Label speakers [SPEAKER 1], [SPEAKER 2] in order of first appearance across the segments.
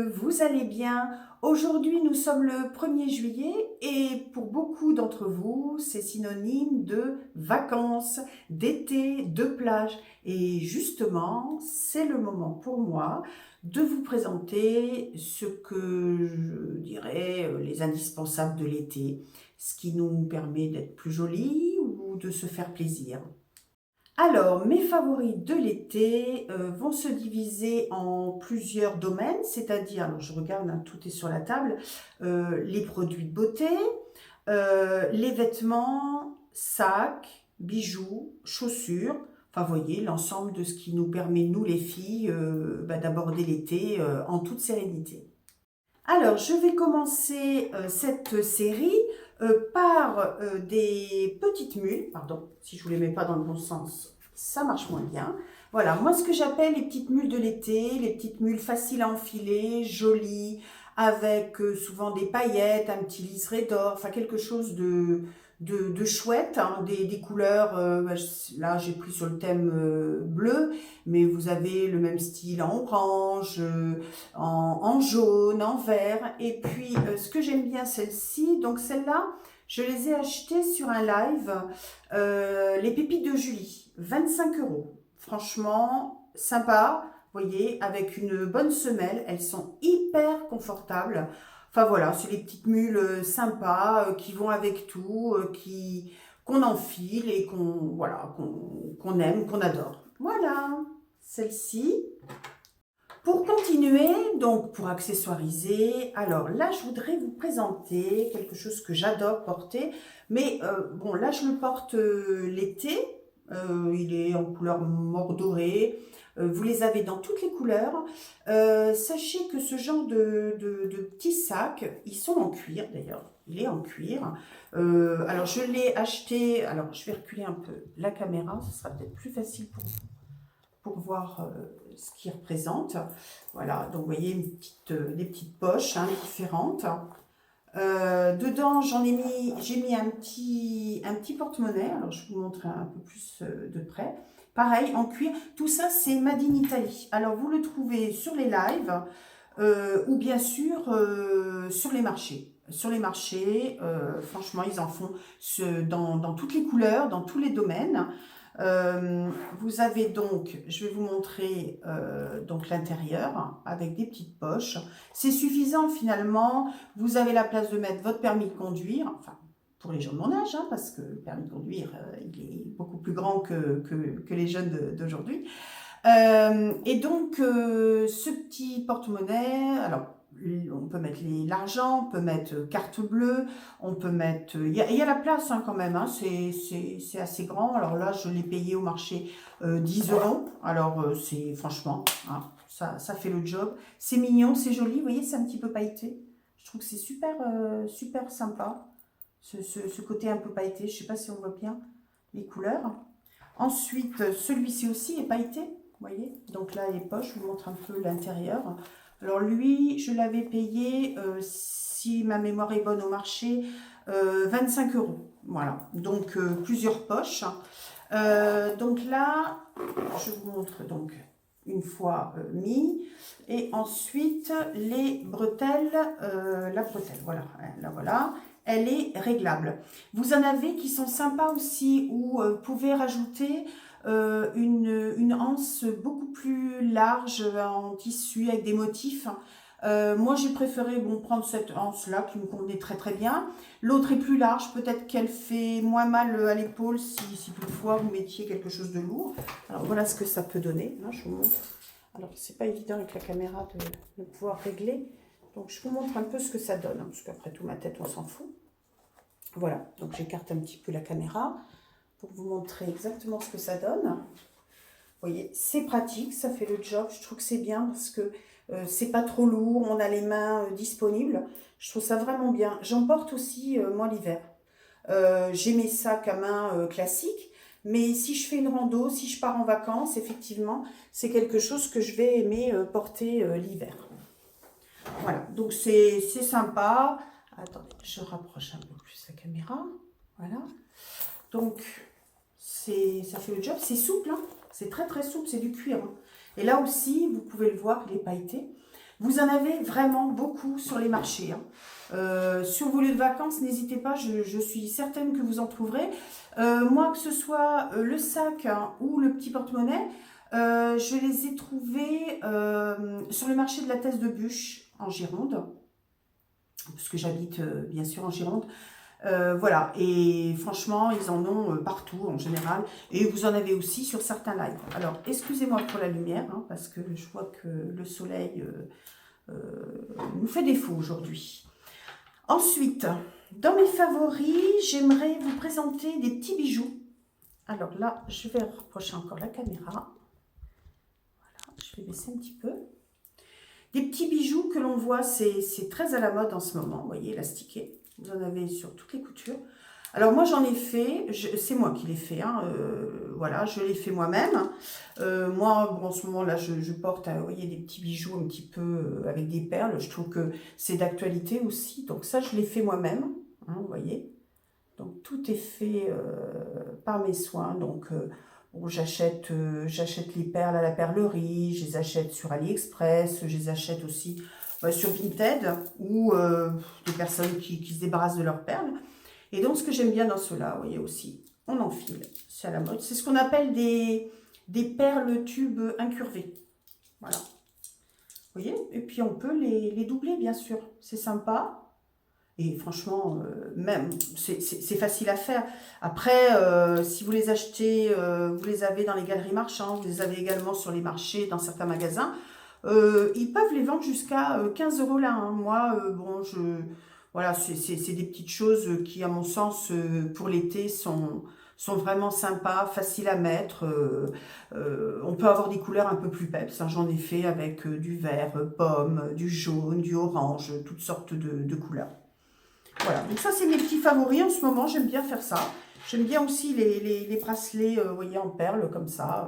[SPEAKER 1] que vous allez bien. Aujourd'hui, nous sommes le 1er juillet et pour beaucoup d'entre vous, c'est synonyme de vacances, d'été, de plage. Et justement, c'est le moment pour moi de vous présenter ce que je dirais les indispensables de l'été, ce qui nous permet d'être plus jolis ou de se faire plaisir. Alors, mes favoris de l'été vont se diviser en plusieurs domaines, c'est-à-dire, alors je regarde, hein, tout est sur la table, les produits de beauté, les vêtements, sacs, bijoux, chaussures, enfin, vous voyez, l'ensemble de ce qui nous permet, nous les filles, d'aborder l'été en toute sérénité. Alors, je vais commencer cette série par des petites mules. Pardon, si je ne vous les mets pas dans le bon sens, ça marche moins bien. Voilà, moi ce que j'appelle les petites mules de l'été, les petites mules faciles à enfiler, jolies, avec souvent des paillettes, un petit liseré d'or, enfin quelque chose de chouette, hein, des couleurs, là j'ai pris sur le thème bleu, mais vous avez le même style en orange, en jaune, en vert. Et puis, ce que j'aime bien, celle-ci, donc celle-là, je les ai achetées sur un live, les pépites de Julie, 25 €. Franchement, sympa, vous voyez, avec une bonne semelle, elles sont hyper confortables. Enfin voilà, c'est les petites mules sympas qui vont avec tout, qu'on enfile et qu'on aime, qu'on adore. Voilà, celle-ci. Pour continuer, donc pour accessoiriser, alors là je voudrais vous présenter quelque chose que j'adore porter, mais bon là je le porte l'été, il est en couleur mordorée, vous les avez dans toutes les couleurs. Sachez que ce genre de petits sacs, ils sont en cuir d'ailleurs, il est en cuir. Alors je l'ai acheté, alors je vais reculer un peu la caméra, ce sera peut-être plus facile pour voir ce qu'il représente. Voilà, donc vous voyez des petites poches hein, différentes. Dedans, j'ai mis un petit porte-monnaie. Alors, je vais vous montrer un peu plus de près. Pareil, en cuir. Tout ça, c'est Made in Italy. Alors, vous le trouvez sur les lives ou bien sûr sur les marchés. Sur les marchés, franchement, ils en font dans toutes les couleurs, dans tous les domaines. Vous avez donc, je vais vous montrer donc l'intérieur avec des petites poches. C'est suffisant finalement. Vous avez la place de mettre votre permis de conduire, enfin pour les gens de mon âge, hein, parce que le permis de conduire, il est beaucoup plus grand que les jeunes d'aujourd'hui. Et donc, ce petit porte-monnaie, alors on peut mettre l'argent, on peut mettre carte bleue, on peut mettre... Il y a la place hein, quand même, hein, c'est assez grand. Alors là, je l'ai payé au marché 10 €. Alors, c'est franchement, hein, ça fait le job. C'est mignon, c'est joli, vous voyez, c'est un petit peu pailleté. Je trouve que c'est super, super sympa, ce côté un peu pailleté. Je ne sais pas si on voit bien les couleurs. Ensuite, celui-ci aussi est pailleté, vous voyez. Donc là, les poches, je vous montre un peu l'intérieur. Alors lui, je l'avais payé, si ma mémoire est bonne au marché, 25 €. Voilà, donc plusieurs poches. Donc là, je vous montre donc une fois mis. Et ensuite, les bretelles, la bretelle, voilà, la voilà. Elle est réglable. Vous en avez qui sont sympas aussi, où vous pouvez rajouter une anse beaucoup plus large en tissu avec des motifs. Moi j'ai préféré prendre cette anse là qui me convenait très très bien. L'autre est plus large, peut-être qu'elle fait moins mal à l'épaule si toutefois vous mettiez quelque chose de lourd. Alors voilà ce que ça peut donner, là, je vous montre. Alors c'est pas évident avec la caméra de pouvoir régler, donc je vous montre un peu ce que ça donne, hein, parce qu'après tout ma tête on s'en fout. Voilà, donc j'écarte un petit peu la caméra pour vous montrer exactement ce que ça donne. Vous voyez, c'est pratique, ça fait le job. Je trouve que c'est bien parce que c'est pas trop lourd, on a les mains disponibles. Je trouve ça vraiment bien. J'en porte aussi, moi, l'hiver. J'ai mes sacs à main classiques, mais si je fais une rando, si je pars en vacances, effectivement, c'est quelque chose que je vais aimer porter l'hiver. Voilà, donc c'est sympa. Attendez, je rapproche un peu plus la caméra. Voilà. Donc, ça fait le job. C'est souple, hein. C'est très très souple, c'est du cuir. Hein. Et là aussi, vous pouvez le voir, il est pailleté. Vous en avez vraiment beaucoup sur les marchés, hein. Sur vos lieux de vacances, n'hésitez pas, je suis certaine que vous en trouverez. Moi, que ce soit le sac, hein, ou le petit porte-monnaie, je les ai trouvés sur le marché de la Thèse de Buch en Gironde, parce que j'habite bien sûr en Gironde. Voilà, et franchement, ils en ont partout en général, et vous en avez aussi sur certains lives. Alors, excusez-moi pour la lumière, hein, parce que je vois que le soleil nous fait défaut aujourd'hui. Ensuite, dans mes favoris, j'aimerais vous présenter des petits bijoux. Alors là, je vais rapprocher encore la caméra. Voilà, je vais baisser un petit peu. Des petits bijoux que l'on voit, c'est très à la mode en ce moment, vous voyez, élastiqués. Vous en avez sur toutes les coutures. Alors moi j'en ai fait, c'est moi qui l'ai fait, hein, voilà, je l'ai fait moi-même. Moi, bon, en ce moment là, je porte, vous voyez, des petits bijoux un petit peu avec des perles. Je trouve que c'est d'actualité aussi, donc ça je l'ai fait moi-même, hein, vous voyez. Donc tout est fait par mes soins, donc bon, j'achète les perles à la perlerie, je les achète sur AliExpress, je les achète aussi sur Vinted, ou des personnes qui se débarrassent de leurs perles. Et donc, ce que j'aime bien dans cela, vous voyez aussi, on enfile, c'est à la mode. C'est ce qu'on appelle des perles tubes incurvées. Voilà. Vous voyez? Et puis, on peut les doubler, bien sûr. C'est sympa. Et franchement, même, c'est facile à faire. Après, si vous les achetez, vous les avez dans les galeries marchandes, vous les avez également sur les marchés, dans certains magasins, ils peuvent les vendre jusqu'à 15 € là, hein. Moi, bon, voilà, c'est des petites choses qui, à mon sens, pour l'été, sont vraiment sympas, faciles à mettre. On peut avoir des couleurs un peu plus peps, hein. J'en ai fait avec du vert, pomme, du jaune, du orange, toutes sortes de couleurs. Voilà, donc ça, c'est mes petits favoris en ce moment. J'aime bien faire ça. J'aime bien aussi les bracelets, vous voyez, en perles, comme ça.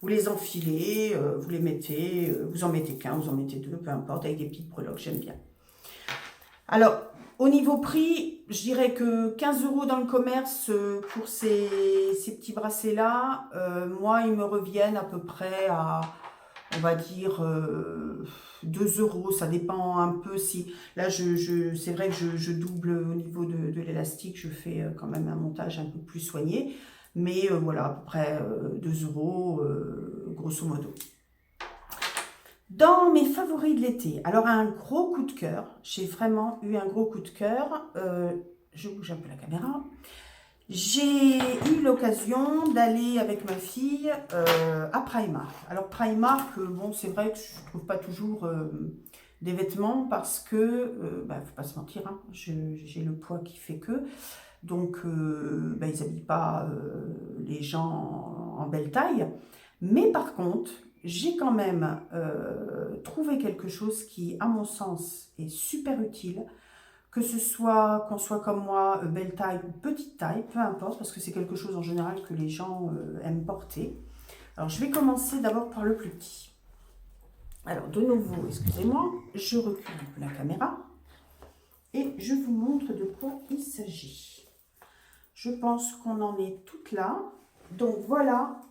[SPEAKER 1] Vous les enfilez, vous les mettez, vous en mettez qu'un, vous en mettez deux, peu importe, avec des petites breloques, j'aime bien. Alors, au niveau prix, je dirais que 15 € dans le commerce pour ces petits bracelets-là, moi, ils me reviennent à peu près à, on va dire, 2 €. Ça dépend un peu si... Là, c'est vrai que je double au niveau de l'élastique, je fais quand même un montage un peu plus soigné. Mais voilà, à peu près 2 €, grosso modo. Dans mes favoris de l'été, alors un gros coup de cœur, j'ai vraiment eu un gros coup de cœur, je bouge un peu la caméra, j'ai eu l'occasion d'aller avec ma fille à Primark. Alors Primark, bon, c'est vrai que je ne trouve pas toujours des vêtements parce que, faut pas se mentir, hein, j'ai le poids qui fait que, donc ils n'habillent pas les gens en belle taille. Mais par contre, j'ai quand même trouvé quelque chose qui, à mon sens, est super utile, que ce soit qu'on soit comme moi, belle taille ou petite taille, peu importe, parce que c'est quelque chose en général que les gens aiment porter. Alors, je vais commencer d'abord par le plus petit. Alors, de nouveau, excusez-moi, je recule un peu la caméra et je vous montre de quoi il s'agit. Je pense qu'on en est toutes là. Donc, voilà,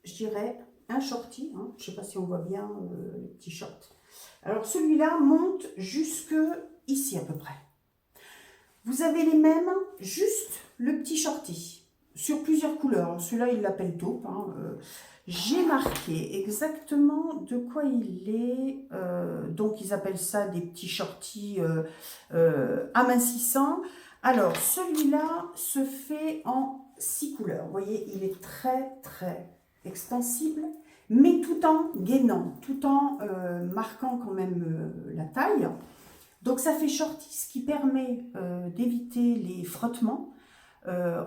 [SPEAKER 1] je dirais, un shorty, hein. Je ne sais pas si on voit bien le petit short. Alors, celui-là monte jusque ici à peu près. Vous avez les mêmes, juste le petit shorty, sur plusieurs couleurs. Celui-là, il l'appelle taupe, hein. J'ai marqué exactement de quoi il est. Donc, ils appellent ça des petits shorties amincissants. Alors, celui-là se fait en 6 couleurs. Vous voyez, il est très, très extensible, mais tout en gainant, tout en marquant quand même la taille. Donc ça fait shorty, ce qui permet d'éviter les frottements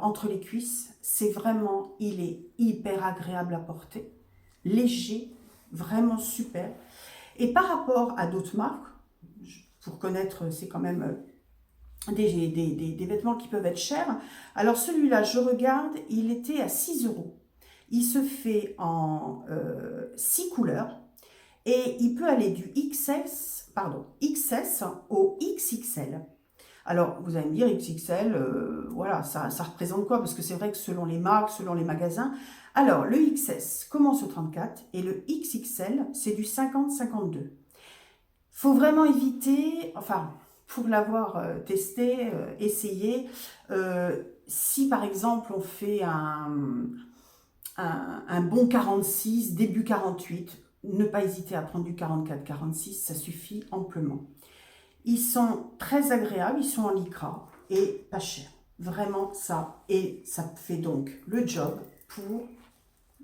[SPEAKER 1] entre les cuisses. C'est vraiment, il est hyper agréable à porter, léger, vraiment super. Et par rapport à d'autres marques, pour connaître, c'est quand même des vêtements qui peuvent être chers. Alors celui-là, je regarde, il était à 6 €. Il se fait en 6 couleurs et il peut aller du XS au XXL. Alors, vous allez me dire, XXL, voilà, ça représente quoi? Parce que c'est vrai que selon les marques, selon les magasins. Alors, le XS commence au 34 et le XXL, c'est du 50-52. Faut vraiment éviter, enfin, pour l'avoir testé, essayé, si par exemple on fait un bon 46, début 48, ne pas hésiter à prendre du 44-46, ça suffit amplement. Ils sont très agréables, ils sont en lycra et pas chers. Vraiment ça. Et ça fait donc le job pour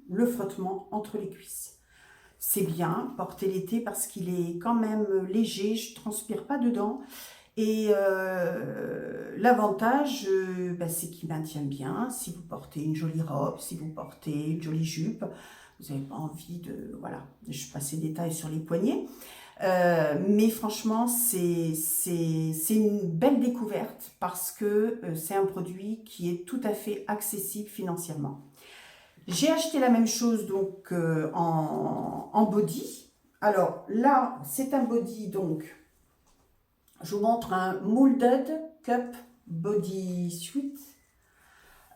[SPEAKER 1] le frottement entre les cuisses. C'est bien, porter l'été parce qu'il est quand même léger, je ne transpire pas dedans. Et l'avantage, c'est qu'il maintient bien. Si vous portez une jolie robe, si vous portez une jolie jupe, vous n'avez pas envie de... Voilà, je passe les détails sur les poignets. Mais franchement, c'est une belle découverte parce que c'est un produit qui est tout à fait accessible financièrement. J'ai acheté la même chose donc en body. Alors là, c'est un body donc, je vous montre un Molded Cup Body Suite.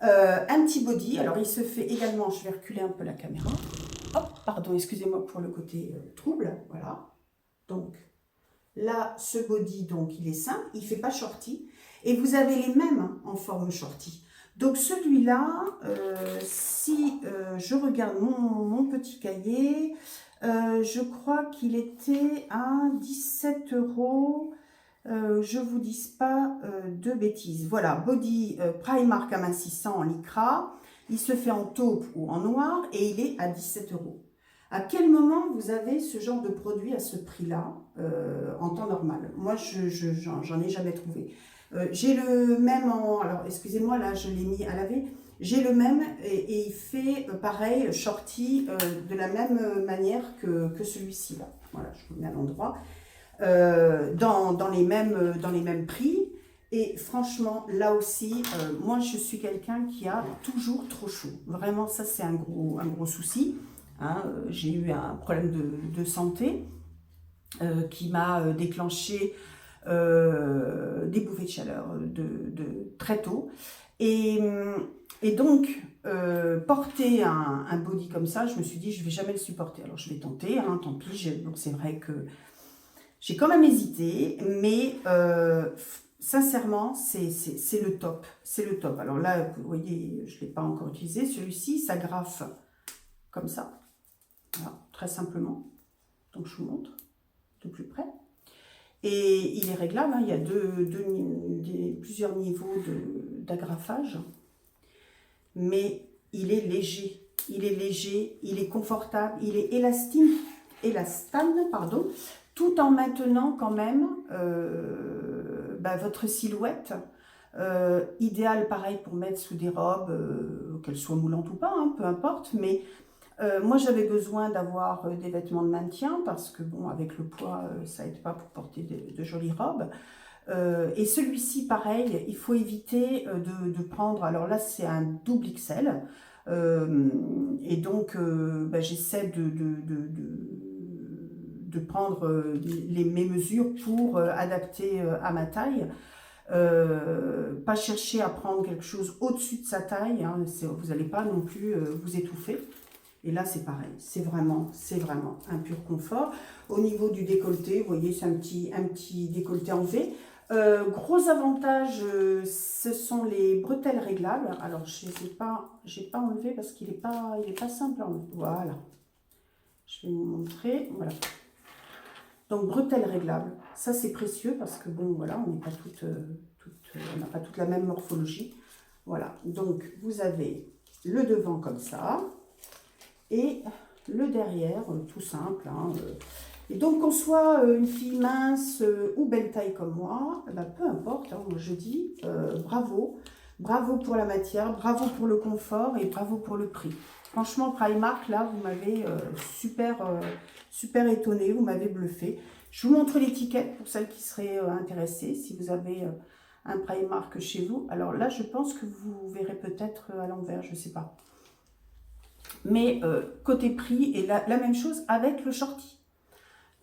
[SPEAKER 1] Un petit body, alors il se fait également, je vais reculer un peu la caméra. Hop, pardon, excusez-moi pour le côté trouble, voilà. Donc là, ce body, donc il est simple, il ne fait pas shorty. Et vous avez les mêmes en forme shorty. Donc celui-là, si je regarde mon petit cahier, je crois qu'il était à 17 €. Je ne vous dis pas de bêtises. Voilà, body Primark amincissant en lycra. Il se fait en taupe ou en noir et il est à 17 €. À quel moment vous avez ce genre de produit à ce prix-là en temps normal? Moi, j'en ai jamais trouvé. J'ai le même en... Alors, excusez-moi, là, je l'ai mis à laver. J'ai le même et il fait pareil, shorty, de la même manière que celui-ci, là. Voilà, je vous mets à l'endroit. Dans les mêmes prix. Et franchement, là aussi, moi, je suis quelqu'un qui a toujours trop chaud. Vraiment, ça, c'est un gros souci. Hein. J'ai eu un problème de santé qui m'a déclenché des bouffées de chaleur très tôt. Et donc, porter un body comme ça, je me suis dit, je ne vais jamais le supporter. Alors, je vais tenter, hein, tant pis. Donc, c'est vrai que j'ai quand même hésité, mais sincèrement, c'est le top. C'est le top. Alors là, vous voyez, je ne l'ai pas encore utilisé. Celui-ci, ça graffe comme ça. Voilà, très simplement. Donc, je vous montre de plus près. Et il est réglable, hein, il y a plusieurs niveaux d'agrafage. Mais il est léger. Il est léger, il est confortable, il est élastane, pardon, tout en maintenant quand même votre silhouette. Idéal pareil pour mettre sous des robes, qu'elles soient moulantes ou pas, hein, peu importe. Mais moi j'avais besoin d'avoir des vêtements de maintien parce que bon, avec le poids, ça aide pas pour porter de jolies robes. Et celui-ci, pareil, il faut éviter de prendre, alors là c'est un double XL, et donc j'essaie de prendre mes mesures pour adapter à ma taille. Pas chercher à prendre quelque chose au-dessus de sa taille, hein, vous n'allez pas non plus vous étouffer. Et là, c'est pareil, c'est vraiment un pur confort. Au niveau du décolleté, vous voyez, c'est un petit décolleté en V. Gros avantage, ce sont les bretelles réglables. Alors, je ne les ai pas enlevé parce qu'il n'est pas simple à enlever. Voilà. Je vais vous montrer. Voilà. Donc, bretelles réglables. Ça, c'est précieux parce que, bon, voilà, on n'a pas toute la même morphologie. Voilà. Donc, vous avez le devant comme ça. Et le derrière, tout simple. Hein, Et donc, qu'on soit une fille mince ou belle taille comme moi, peu importe, hein, moi je dis bravo. Bravo pour la matière, bravo pour le confort et bravo pour le prix. Franchement, Primark, là, vous m'avez super étonné, vous m'avez bluffé. Je vous montre l'étiquette pour celles qui seraient intéressées, si vous avez un Primark chez vous. Alors là, je pense que vous verrez peut-être à l'envers, je ne sais pas. Mais côté prix, et la même chose avec le shorty.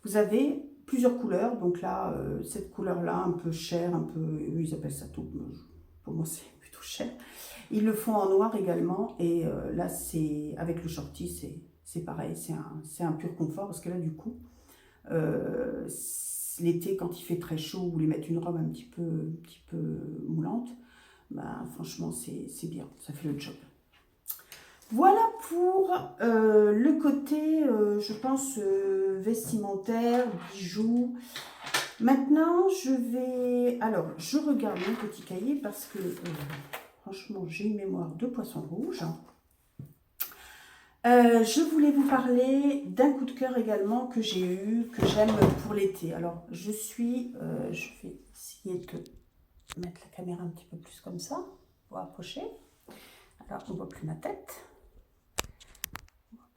[SPEAKER 1] Vous avez plusieurs couleurs, donc là, cette couleur-là, un peu chère, un peu, ils appellent ça taupe, pour moi c'est plutôt cher. Ils le font en noir également, et là, c'est avec le shorty, c'est pareil, c'est un pur confort, parce que là, du coup, l'été, quand il fait très chaud, vous voulez mettre une robe un petit peu moulante, bah, franchement, c'est bien, ça fait le job. Voilà pour le côté, je pense, vestimentaire, bijoux. Maintenant, je vais... Alors, je regarde mon petit cahier parce que, franchement, j'ai une mémoire de poisson rouge. Je voulais vous parler d'un coup de cœur également que j'ai eu, que j'aime pour l'été. Alors, je vais essayer de mettre la caméra un petit peu plus comme ça, pour approcher. Alors, on ne voit plus ma tête.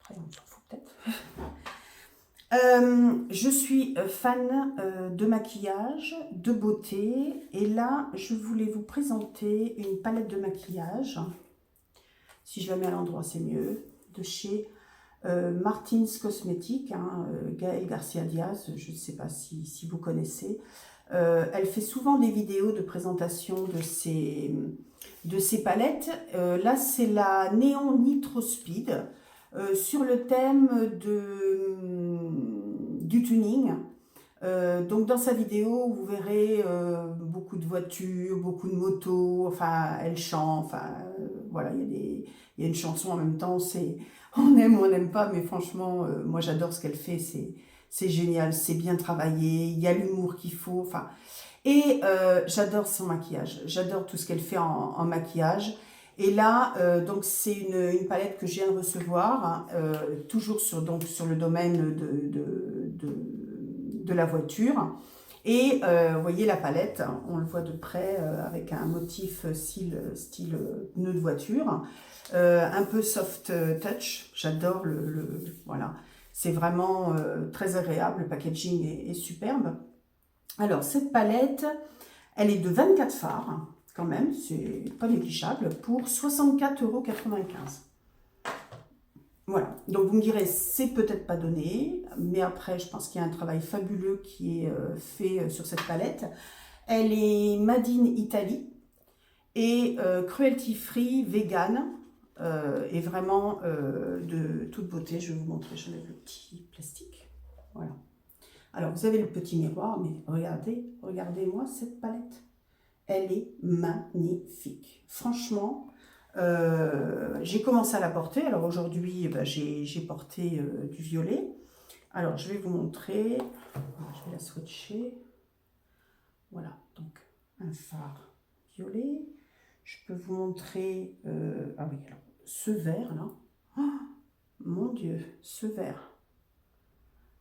[SPEAKER 1] Après, on s'en fout peut-être. Je suis fan de maquillage, de beauté. Et là, je voulais vous présenter une palette de maquillage. Si je la mets à l'endroit, c'est mieux. De chez Martins Cosmetics, hein, Gaëlle Garcia Diaz, je ne sais pas si vous connaissez. Elle fait souvent des vidéos de présentation de ses palettes. Là, c'est la Néon Nitro Speed sur le thème du tuning. Donc dans sa vidéo, vous verrez beaucoup de voitures, beaucoup de motos, enfin elle chante, enfin voilà, il y a une chanson en même temps, c'est on aime ou on n'aime pas, mais franchement, moi j'adore ce qu'elle fait, c'est génial, c'est bien travaillé, il y a l'humour qu'il faut, enfin, et j'adore son maquillage, j'adore tout ce qu'elle fait en maquillage. Et là, donc c'est une palette que je viens de recevoir, hein, toujours sur le domaine de la voiture. Et vous voyez la palette, hein, on le voit de près avec un motif style pneu de voiture, un peu soft touch, j'adore voilà, c'est vraiment très agréable, le packaging est superbe. Alors cette palette, elle est de 24 fards, quand même, c'est pas négligeable, pour 64,95 €. Voilà, donc vous me direz, c'est peut-être pas donné, mais après, je pense qu'il y a un travail fabuleux qui est fait sur cette palette. Elle est Made in Italy et cruelty free, vegan, et vraiment de toute beauté. Je vais vous montrer, j'enlève le petit plastique. Voilà. Alors, vous avez le petit miroir, mais regardez-moi cette palette. Elle est magnifique. Franchement, j'ai commencé à la porter. Alors aujourd'hui, j'ai porté du violet. Alors, je vais vous montrer. Je vais la swatcher. Voilà, donc un phare violet. Je peux vous montrer... ah oui, alors, ce vert là. Oh, mon Dieu, ce vert.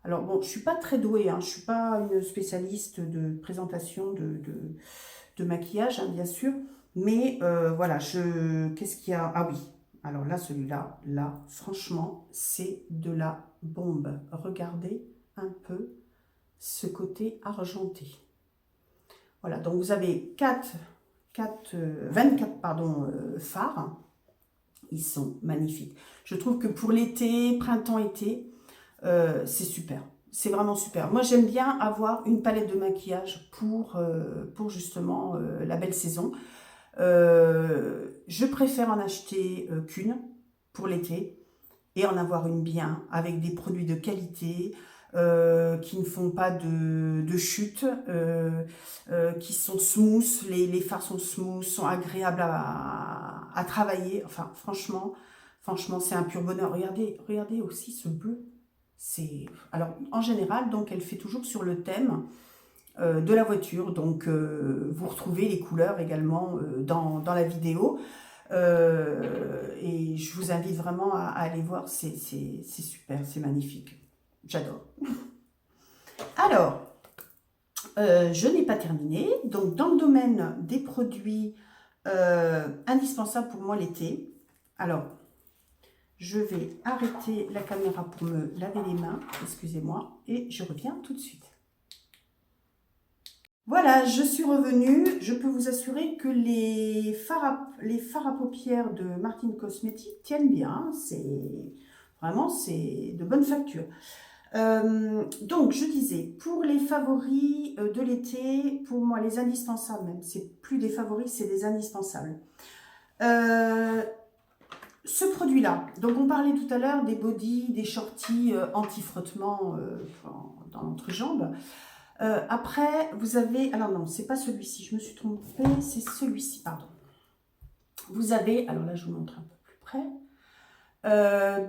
[SPEAKER 1] Alors bon, je ne suis pas très douée, hein, je ne suis pas une spécialiste de présentation de maquillage, hein, bien sûr. Mais voilà, qu'est-ce qu'il y a? Ah oui, alors là, celui-là, là, franchement, c'est de la bombe. Regardez un peu ce côté argenté. Voilà, donc vous avez 24 pardon, fards. Ils sont magnifiques. Je trouve que pour l'été, printemps-été, c'est super. C'est vraiment super. Moi, j'aime bien avoir une palette de maquillage pour justement la belle saison. Je préfère en acheter qu'une pour l'été et en avoir une bien avec des produits de qualité qui ne font pas de chute, qui sont smooth, les fards sont smooth, sont agréables à travailler. Enfin, franchement, c'est un pur bonheur. Regardez aussi ce bleu. Alors, en général, donc, elle fait toujours sur le thème de la voiture. Donc, vous retrouvez les couleurs également dans la vidéo. Et je vous invite vraiment à aller voir. C'est super, c'est magnifique. J'adore. Alors, je n'ai pas terminé. Donc, dans le domaine des produits indispensables pour moi l'été, alors, je vais arrêter la caméra pour me laver les mains, excusez-moi, et je reviens tout de suite. Voilà, je suis revenue. Je peux vous assurer que les fards à paupières de Martins Cosmetics tiennent bien. C'est de bonne facture. Donc, je disais, pour les favoris de l'été, pour moi, les indispensables même, c'est plus des favoris, c'est des indispensables. Ce produit-là, donc on parlait tout à l'heure des bodys, des shorties anti-frottement dans l'entrejambe. Après, vous avez... Alors non, c'est pas celui-ci, je me suis trompée, c'est celui-ci, pardon. Vous avez... Alors là, je vous montre un peu plus près.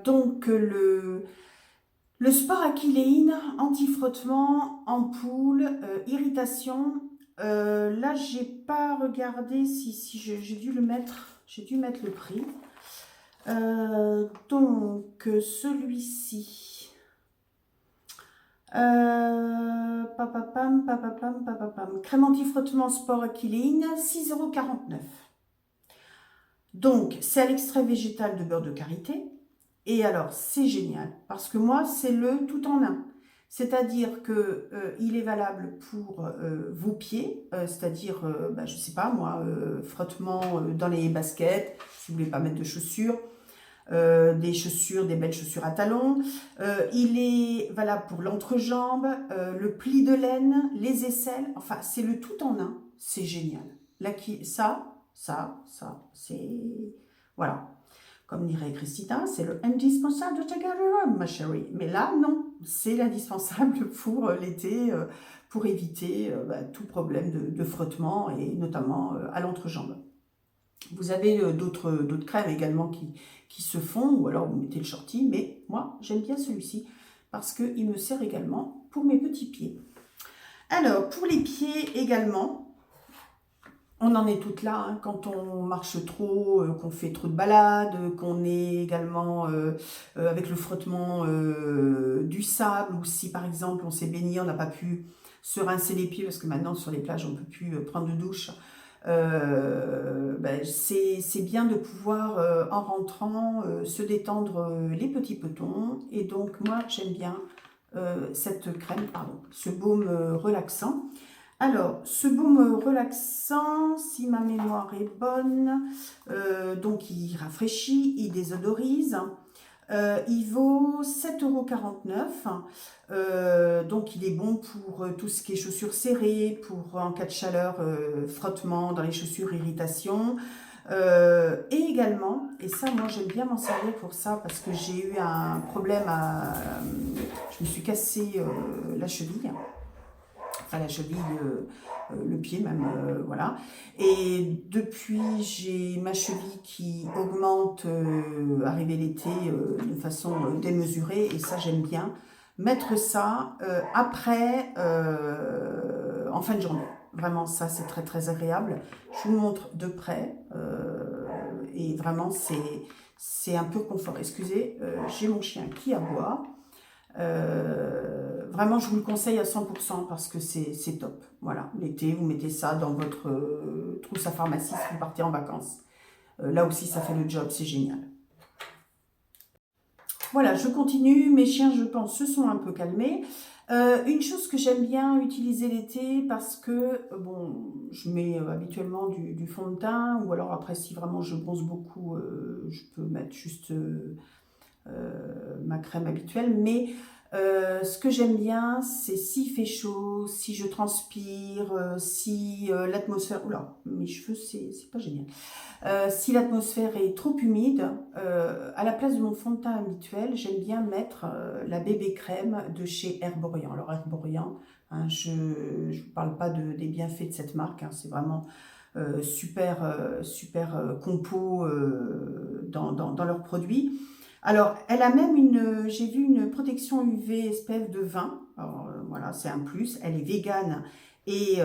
[SPEAKER 1] Donc, le sport Aquiléine, anti-frottement, ampoule, irritation. Là, j'ai pas regardé si j'ai dû le mettre. J'ai dû mettre le prix. Donc, celui-ci. Crème anti-frottement sport Aquiléine, 6,49 €. Donc, c'est à l'extrait végétal de beurre de karité. Et alors, c'est génial, parce que moi, c'est le tout en un. C'est-à-dire que il est valable pour vos pieds, c'est-à-dire, je sais pas moi, frottement dans les baskets, si vous voulez pas mettre de chaussures, des chaussures, des belles chaussures à talons. Il est valable pour l'entrejambe, le pli de laine, les aisselles, enfin, c'est le tout en un, c'est génial. Là, c'est... Voilà. Comme dirait Christina, c'est le indispensable de Together, ma chérie. Mais là, non, c'est l'indispensable pour l'été, pour éviter tout problème de frottement et notamment à l'entrejambe. Vous avez d'autres crèmes également qui se font, ou alors vous mettez le shorty, mais moi, j'aime bien celui-ci parce qu'il me sert également pour mes petits pieds. Alors, pour les pieds également, on en est toutes là, hein, quand on marche trop, qu'on fait trop de balades, qu'on est également avec le frottement du sable, ou si par exemple on s'est baigné, on n'a pas pu se rincer les pieds, parce que maintenant sur les plages on ne peut plus prendre de douche. C'est bien de pouvoir en rentrant se détendre les petits petons, et donc moi j'aime bien cette crème, pardon, ce baume relaxant. Alors, ce baume relaxant, si ma mémoire est bonne, donc il rafraîchit, il désodorise. Il vaut 7,49 €. Donc, il est bon pour tout ce qui est chaussures serrées, pour en cas de chaleur, frottement dans les chaussures, irritation. Et également, et ça, moi, j'aime bien m'en servir pour ça parce que j'ai eu un problème je me suis cassé la cheville. Enfin, la cheville, le pied même, voilà. Et depuis, j'ai ma cheville qui augmente, arrivé l'été, de façon démesurée, et ça, j'aime bien mettre ça après, en fin de journée. Vraiment, ça, c'est très, très agréable. Je vous montre de près, et vraiment, c'est un peu confort. Excusez, j'ai mon chien qui aboie. Vraiment, je vous le conseille à 100% parce que c'est top. Voilà, l'été, vous mettez ça dans votre trousse à pharmacie si vous partez en vacances. Là aussi, ça fait le job, c'est génial. Voilà, je continue. Mes chiens, je pense, se sont un peu calmés. Une chose que j'aime bien utiliser l'été parce que, bon, je mets habituellement du fond de teint, ou alors après, si vraiment je bronze beaucoup, je peux mettre juste ma crème habituelle, mais ce que j'aime bien, c'est s'il fait chaud, si je transpire, si l'atmosphère... Oula, mes cheveux, c'est pas génial. Si l'atmosphère est trop humide, à la place de mon fond de teint habituel, j'aime bien mettre la bébé crème de chez Herborian. Alors Herborian, hein, je ne vous parle pas des bienfaits de cette marque, hein, c'est vraiment super compo dans leurs produits. Alors, elle a même j'ai vu une protection UV SPF de 20. Alors, voilà, c'est un plus. Elle est végane et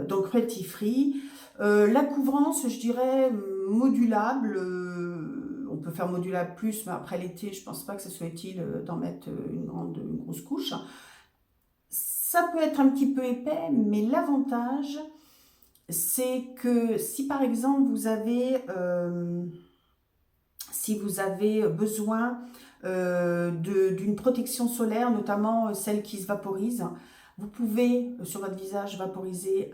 [SPEAKER 1] donc cruelty free. La couvrance, je dirais modulable. On peut faire modulable plus, mais après l'été, je pense pas que ce soit utile d'en mettre une grosse couche. Ça peut être un petit peu épais, mais l'avantage, c'est que si par exemple vous avez besoin d'une protection solaire, notamment celle qui se vaporise, vous pouvez sur votre visage vaporiser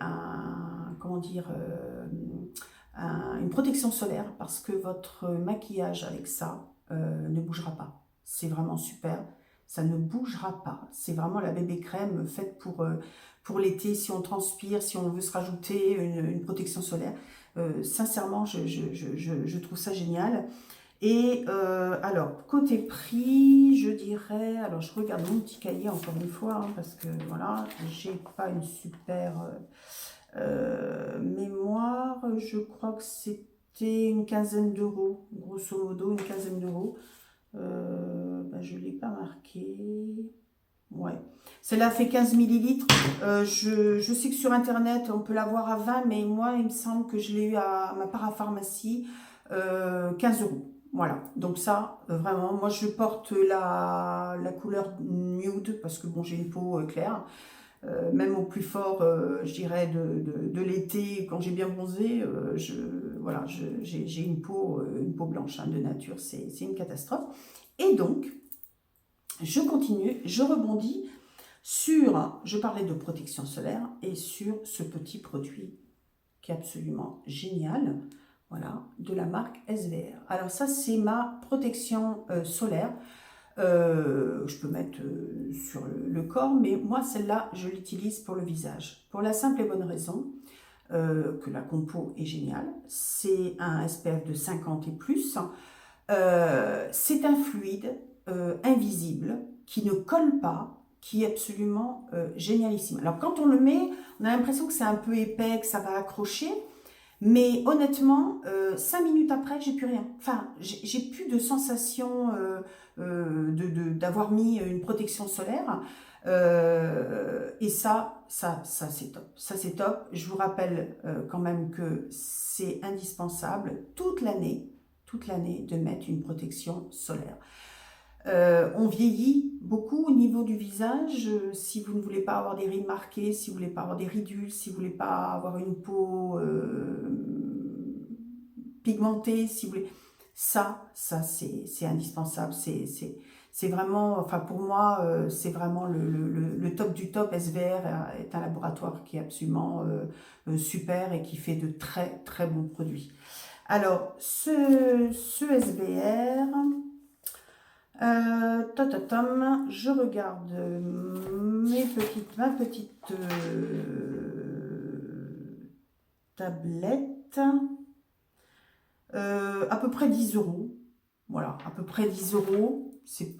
[SPEAKER 1] une protection solaire, parce que votre maquillage avec ça ne bougera pas. C'est vraiment super, ça ne bougera pas. C'est vraiment la bébé crème faite pour l'été, si on transpire, si on veut se rajouter une protection solaire. Sincèrement, je trouve ça génial. Et alors, côté prix, je dirais, alors je regarde mon petit cahier encore une fois, hein, parce que voilà, j'ai pas une super mémoire. Je crois que c'était une quinzaine d'euros, grosso modo, une quinzaine d'euros. Ben, je ne l'ai pas marqué. Ouais. Celle-là fait 15 millilitres. Je sais que sur Internet, on peut l'avoir à 20, mais moi, il me semble que je l'ai eu à ma parapharmacie, 15 euros. Voilà. Donc ça, vraiment, moi, je porte la couleur nude parce que bon, j'ai une peau claire. Même au plus fort, je dirais, de l'été, quand j'ai bien bronzé, voilà, j'ai une peau blanche hein, de nature, c'est une catastrophe. Et donc, je continue, je rebondis sur, je parlais de protection solaire, et sur ce petit produit qui est absolument génial, voilà, de la marque SVR. Alors ça, c'est ma protection solaire. Je peux mettre sur le corps, mais moi, celle-là, je l'utilise pour le visage. Pour la simple et bonne raison que la compo est géniale. C'est un SPF de 50 et plus. C'est un fluide invisible qui ne colle pas, qui est absolument génialissime. Alors quand on le met, on a l'impression que c'est un peu épais, que ça va accrocher, mais honnêtement, 5 minutes après, j'ai plus rien. Enfin, j'ai plus de sensation d'avoir mis une protection solaire. Et ça c'est top. Ça c'est top. Je vous rappelle quand même que c'est indispensable toute l'année de mettre une protection solaire. On vieillit beaucoup au niveau du visage. Si vous ne voulez pas avoir des rides marquées, si vous ne voulez pas avoir des ridules, si vous ne voulez pas avoir une peau pigmentée, si vous voulez... Ça c'est indispensable. C'est vraiment, enfin pour moi, c'est vraiment le top du top. SVR est un laboratoire qui est absolument super et qui fait de très très bons produits. Alors, ce SVR... je regarde ma petite tablette. À peu près 10 euros. Voilà, à peu près 10 euros.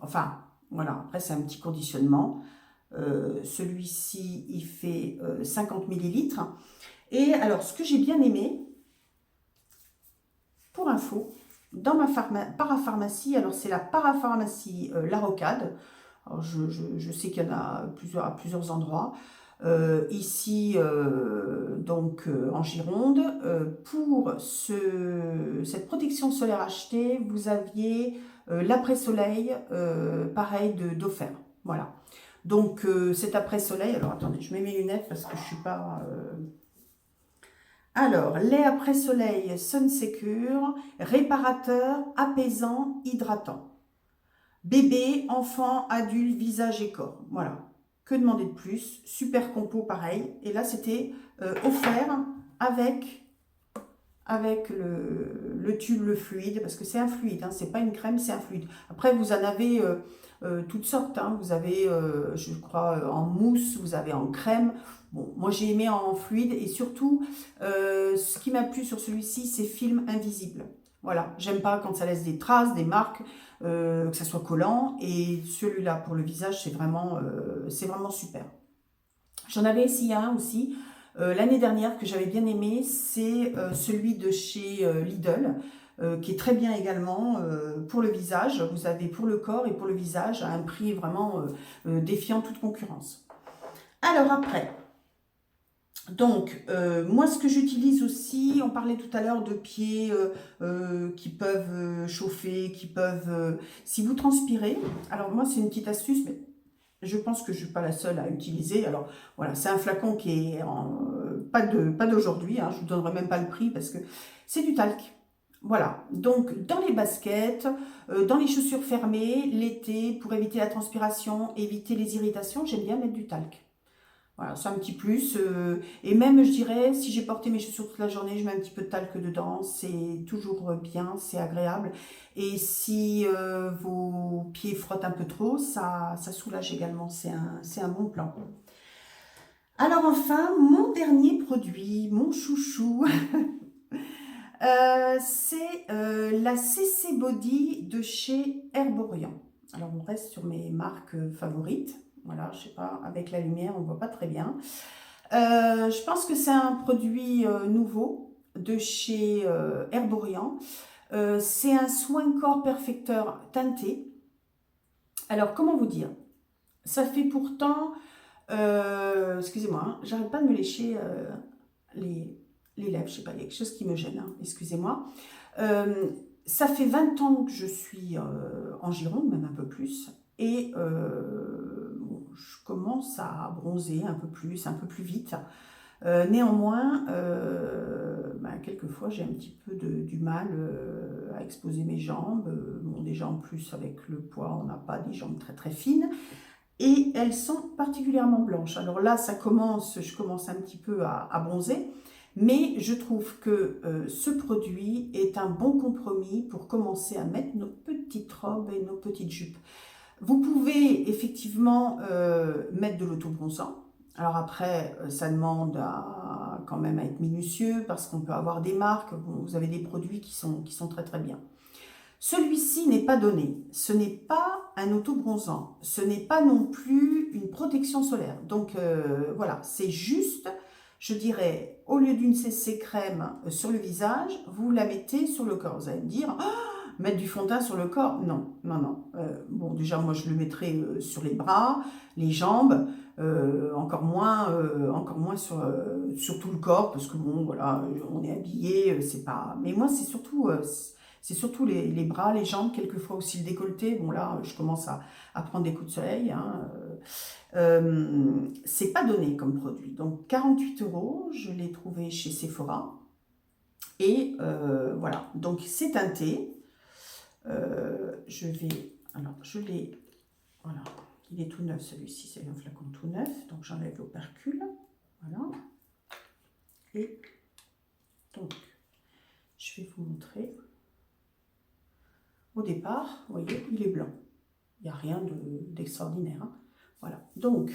[SPEAKER 1] Enfin, voilà, après c'est un petit conditionnement. Celui-ci, il fait 50 millilitres. Et alors, ce que j'ai bien aimé, pour info, dans ma parapharmacie, alors c'est la parapharmacie La Rocade. Alors je sais qu'il y en a à plusieurs endroits. Ici, donc en Gironde, pour cette protection solaire achetée, vous aviez l'après-soleil, pareil, d'offert. Voilà. Donc cet après-soleil, alors attendez, je mets mes lunettes parce que je suis pas... Alors, lait après soleil Sun Secure, réparateur, apaisant, hydratant. Bébé, enfant, adulte, visage et corps. Voilà. Que demander de plus? Super compo, pareil. Et là, c'était offert avec le tube, le fluide, parce que c'est un fluide, hein, c'est pas une crème, c'est un fluide. Après, vous en avez toutes sortes. Hein. Vous avez, je crois, en mousse, vous avez en crème. Bon, moi j'ai aimé en fluide et surtout, ce qui m'a plu sur celui-ci, c'est film invisible. Voilà, j'aime pas quand ça laisse des traces, des marques, que ça soit collant. Et celui-là pour le visage, c'est vraiment super. J'en avais essayé un aussi l'année dernière que j'avais bien aimé, c'est celui de chez Lidl, qui est très bien également pour le visage. Vous avez pour le corps et pour le visage à un prix vraiment défiant toute concurrence. Alors après, donc moi ce que j'utilise aussi, on parlait tout à l'heure de pieds qui peuvent chauffer, qui peuvent... si vous transpirez, alors moi c'est une petite astuce, mais je pense que je ne suis pas la seule à utiliser. Alors voilà, c'est un flacon qui est pas d'aujourd'hui, hein, je ne vous donnerai même pas le prix parce que c'est du talc. Voilà, donc dans les baskets, dans les chaussures fermées, l'été, pour éviter la transpiration, éviter les irritations, j'aime bien mettre du talc. Voilà, c'est un petit plus. Et même, je dirais, si j'ai porté mes chaussures toute la journée, je mets un petit peu de talc dedans. C'est toujours bien, c'est agréable. Et si vos pieds frottent un peu trop, ça soulage également. C'est un bon plan. Alors enfin, mon dernier produit, mon chouchou. C'est la CC Body de chez Herborian. Alors, on reste sur mes marques favorites. Voilà, je sais pas, avec la lumière, on ne voit pas très bien. Je pense que c'est un produit nouveau de chez Herborian. C'est un soin corps perfecteur teinté. Alors, comment vous dire? Ça fait pourtant, excusez-moi, hein, j'arrête pas de me lécher les, les lèvres, je sais pas, il y a quelque chose qui me gêne, hein, excusez-moi. Euh, Ça fait 20 ans que je suis en Gironde, même un peu plus, et bon, je commence à bronzer un peu plus vite. Néanmoins, quelquefois j'ai un petit peu du mal à exposer mes jambes. Bon, déjà en plus avec le poids, on n'a pas des jambes très très fines et elles sont particulièrement blanches. Alors là, je commence un petit peu à bronzer, mais je trouve que ce produit est un bon compromis pour commencer à mettre nos petites robes et nos petites jupes. Vous pouvez effectivement mettre de l'autobronzant. Alors après, ça demande quand même à être minutieux parce qu'on peut avoir des marques. Bon, vous avez des produits qui sont très très bien. Celui-ci n'est pas donné. Ce n'est pas un autobronzant. Ce n'est pas non plus une protection solaire. Donc voilà, c'est juste, je dirais, au lieu d'une CC crème sur le visage, vous la mettez sur le corps. Vous allez me dire, mettre du fond de teint sur le corps? Non, non, non. Bon, déjà, moi, je le mettrai sur les bras, les jambes, encore moins sur tout le corps, parce que bon, voilà, on est habillé, c'est pas... Mais moi, c'est surtout les bras, les jambes, quelquefois aussi le décolleté. Bon, là, je commence à prendre des coups de soleil. Hein. C'est pas donné comme produit. Donc, 48 €, je l'ai trouvé chez Sephora. Et voilà, donc c'est teinté. Je l'ai, voilà, il est tout neuf celui-ci, c'est un flacon tout neuf, donc j'enlève l'opercule, voilà, et donc je vais vous montrer. Au départ, vous voyez, il est blanc, il n'y a rien d'extraordinaire, hein. Voilà, donc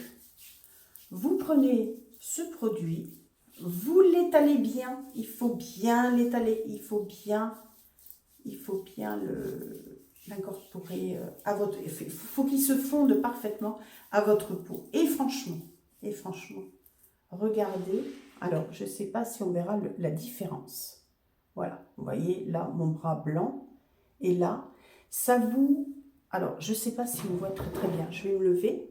[SPEAKER 1] vous prenez ce produit, vous l'étalez bien, il faut bien l'étaler, il faut bien l'incorporer à votre... Il faut qu'il se fonde parfaitement à votre peau. Et franchement, regardez. Alors, je ne sais pas si on verra la différence. Voilà, vous voyez là mon bras blanc. Et là, ça vous... Alors, je ne sais pas si on voit très très bien. Je vais me lever.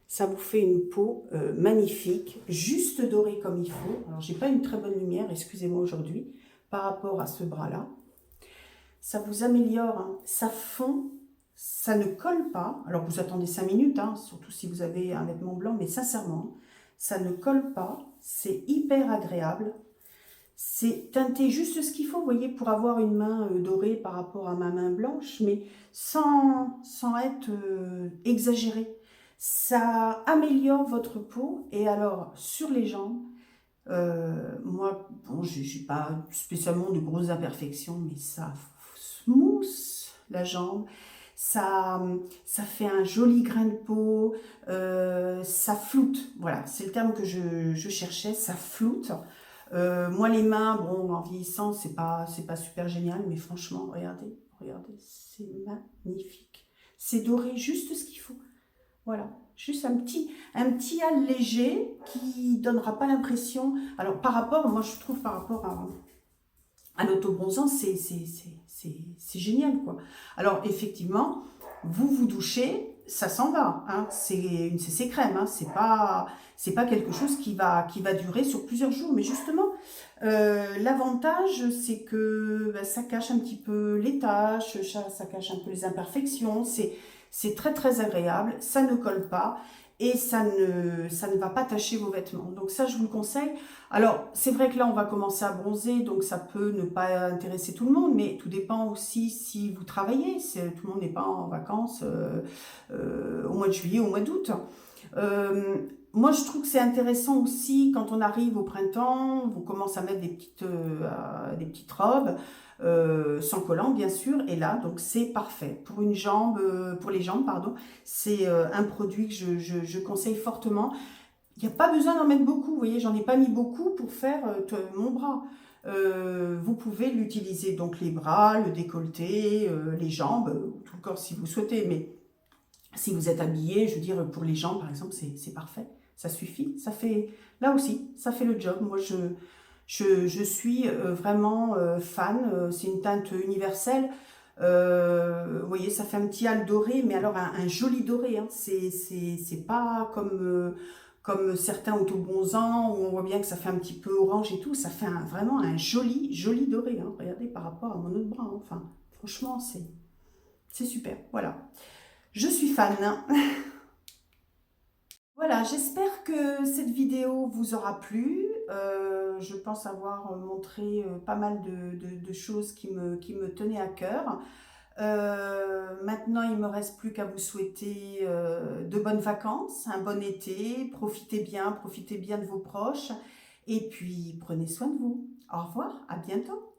[SPEAKER 1] Ça vous fait une peau magnifique, juste dorée comme il faut. Alors, j'ai pas une très bonne lumière, excusez-moi aujourd'hui, par rapport à ce bras-là. Ça vous améliore, hein. Ça fond, ça ne colle pas. Alors vous attendez 5 minutes, hein, surtout si vous avez un vêtement blanc, mais sincèrement, ça ne colle pas, c'est hyper agréable. C'est teinté juste ce qu'il faut, vous voyez, pour avoir une main dorée par rapport à ma main blanche, mais sans être exagéré. Ça améliore votre peau, et alors sur les jambes, moi, bon, je n'ai pas spécialement de grosses imperfections, mais ça mousse la jambe, ça fait un joli grain de peau, ça floute, voilà, c'est le terme que je cherchais, ça floute. Moi les mains, bon, en vieillissant, c'est pas super génial, mais franchement, regardez, c'est magnifique. C'est doré juste ce qu'il faut. Voilà, juste un petit hâle léger qui donnera pas l'impression. Alors par rapport, moi je trouve par rapport à l'autobronzant, c'est génial quoi. Alors effectivement, vous vous douchez, ça s'en va, hein. C'est une CC crème, hein. C'est pas quelque chose qui va durer sur plusieurs jours. Mais justement, l'avantage c'est que ça cache un petit peu les taches, ça cache un peu les imperfections. C'est très très agréable, ça ne colle pas et ça ne va pas tacher vos vêtements. Donc ça, je vous le conseille. Alors, c'est vrai que là, on va commencer à bronzer, donc ça peut ne pas intéresser tout le monde, mais tout dépend aussi si vous travaillez. Tout le monde n'est pas en vacances au mois de juillet, au mois d'août. Moi, je trouve que c'est intéressant aussi quand on arrive au printemps, on commence à mettre des petites robes, sans collant bien sûr, et là, donc c'est parfait. Pour les jambes, pardon, c'est un produit que je conseille fortement. Il n'y a pas besoin d'en mettre beaucoup, vous voyez, j'en ai pas mis beaucoup pour faire mon bras. Vous pouvez l'utiliser donc les bras, le décolleté, les jambes, tout le corps si vous souhaitez, mais si vous êtes habillé, je veux dire, pour les jambes, par exemple, c'est parfait. Ça suffit. Ça fait, là aussi, ça fait le job. Moi, je suis vraiment fan. C'est une teinte universelle. Vous voyez, ça fait un petit hâle doré, mais alors un joli doré. Hein. C'est pas comme certains autobronzants où on voit bien que ça fait un petit peu orange et tout. Ça fait vraiment un joli doré. Hein. Regardez par rapport à mon autre bras. Hein. Enfin, franchement, c'est super. Voilà. Je suis fan. Voilà, j'espère que cette vidéo vous aura plu. Je pense avoir montré pas mal de choses qui me tenaient à cœur. Maintenant, il ne me reste plus qu'à vous souhaiter de bonnes vacances, un bon été. Profitez bien de vos proches. Et puis, prenez soin de vous. Au revoir, à bientôt.